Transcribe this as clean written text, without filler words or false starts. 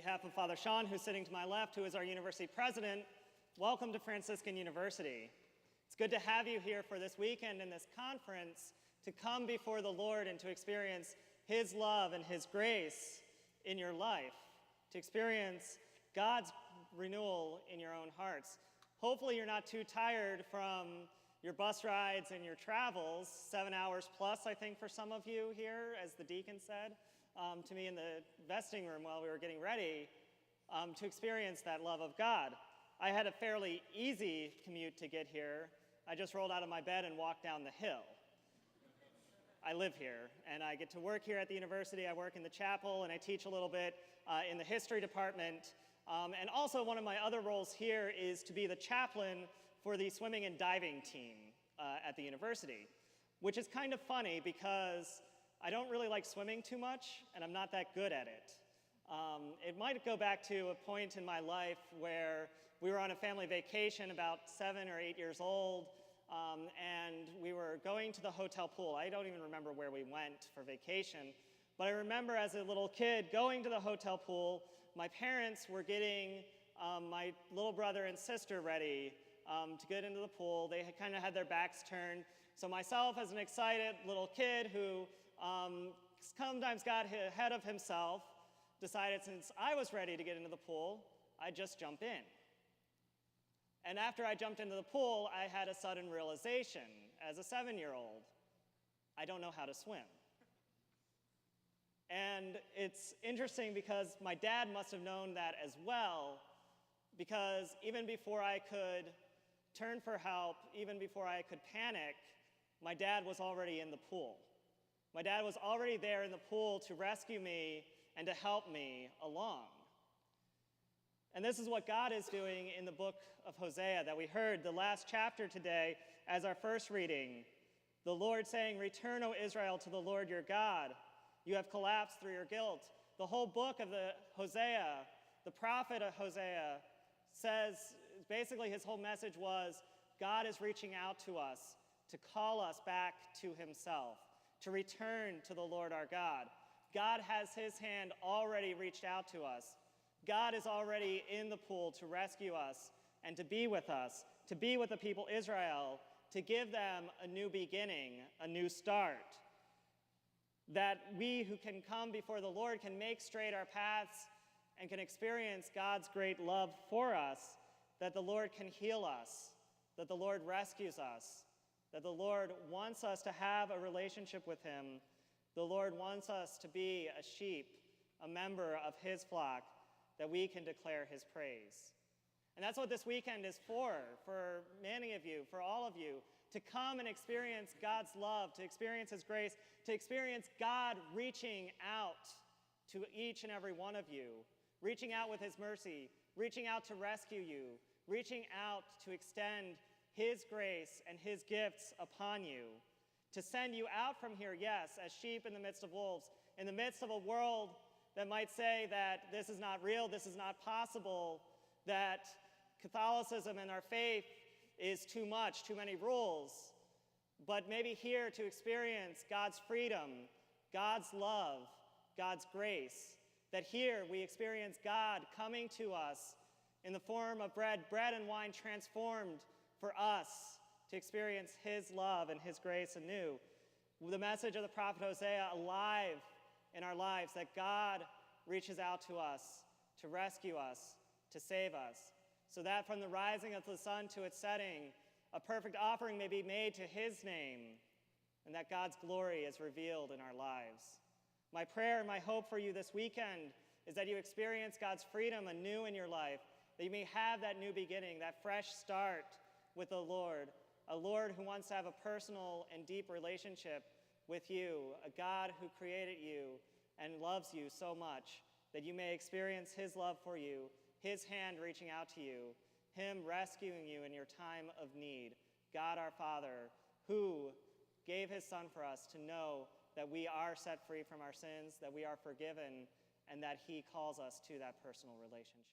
behalf of Father Sean, who's sitting to my left, who is our university president, welcome to Franciscan University. It's good to have you here for this weekend and this conference to come before the Lord and to experience His love and His grace in your life, to experience God's renewal in your own hearts. Hopefully you're not too tired from your bus rides and your travels, 7 hours plus, I think, for some of you here, as the deacon said to me in the vesting room while we were getting ready, to experience that love of God. I had a fairly easy commute to get here. I just rolled out of my bed and walked down the hill. I live here, and I get to work here at the university. I work in the chapel, and I teach a little bit in the history department. And also one of my other roles here is to be the chaplain for the swimming and diving team at the university, which is kind of funny because I don't really like swimming too much, and I'm not that good at it. It might go back to a point in my life where we were on a family vacation about 7 or 8 years old, and we were going to the hotel pool. I don't even remember where we went for vacation, but I remember as a little kid going to the hotel pool. My parents were getting my little brother and sister ready to get into the pool. They had kind of had their backs turned. So myself, as an excited little kid who sometimes got ahead of himself, decided since I was ready to get into the pool, I'd just jump in. And after I jumped into the pool, I had a sudden realization as a 7-year-old, I don't know how to swim. And it's interesting because my dad must have known that as well, because even before I could turn for help, even before I could panic, my dad was already in the pool. My dad was already there in the pool to rescue me and to help me along. And this is what God is doing in the book of Hosea that we heard the last chapter today as our first reading. The Lord saying, "Return, O Israel, to the Lord your God. You have collapsed through your guilt." The whole book of the Hosea, the prophet of Hosea, says, basically his whole message was, God is reaching out to us to call us back to himself, to return to the Lord our God. God has his hand already reached out to us. God is already in the pool to rescue us and to be with us, to be with the people Israel, to give them a new beginning, a new start. That we who can come before the Lord can make straight our paths and can experience God's great love for us, that the Lord can heal us, that the Lord rescues us, that the Lord wants us to have a relationship with him. The Lord wants us to be a sheep, a member of his flock, that we can declare his praise. And that's what this weekend is for many of you, for all of you, to come and experience God's love, to experience his grace, to experience God reaching out to each and every one of you, reaching out with his mercy, reaching out to rescue you, reaching out to extend his grace and his gifts upon you, to send you out from here, yes, as sheep in the midst of wolves, in the midst of a world that might say that this is not real, this is not possible, that Catholicism and our faith is too much, too many rules, but maybe here to experience God's freedom, God's love, God's grace, that here we experience God coming to us in the form of bread and wine transformed for us to experience his love and his grace anew. The message of the prophet Hosea alive in our lives, that God reaches out to us to rescue us, to save us, so that from the rising of the sun to its setting, a perfect offering may be made to his name, and that God's glory is revealed in our lives. My prayer and my hope for you this weekend is that you experience God's freedom anew in your life, that you may have that new beginning, that fresh start with the Lord, a Lord who wants to have a personal and deep relationship with you, a God who created you and loves you so much that you may experience his love for you, his hand reaching out to you, him rescuing you in your time of need. God our Father, who gave his Son for us to know that we are set free from our sins, that we are forgiven, and that he calls us to that personal relationship.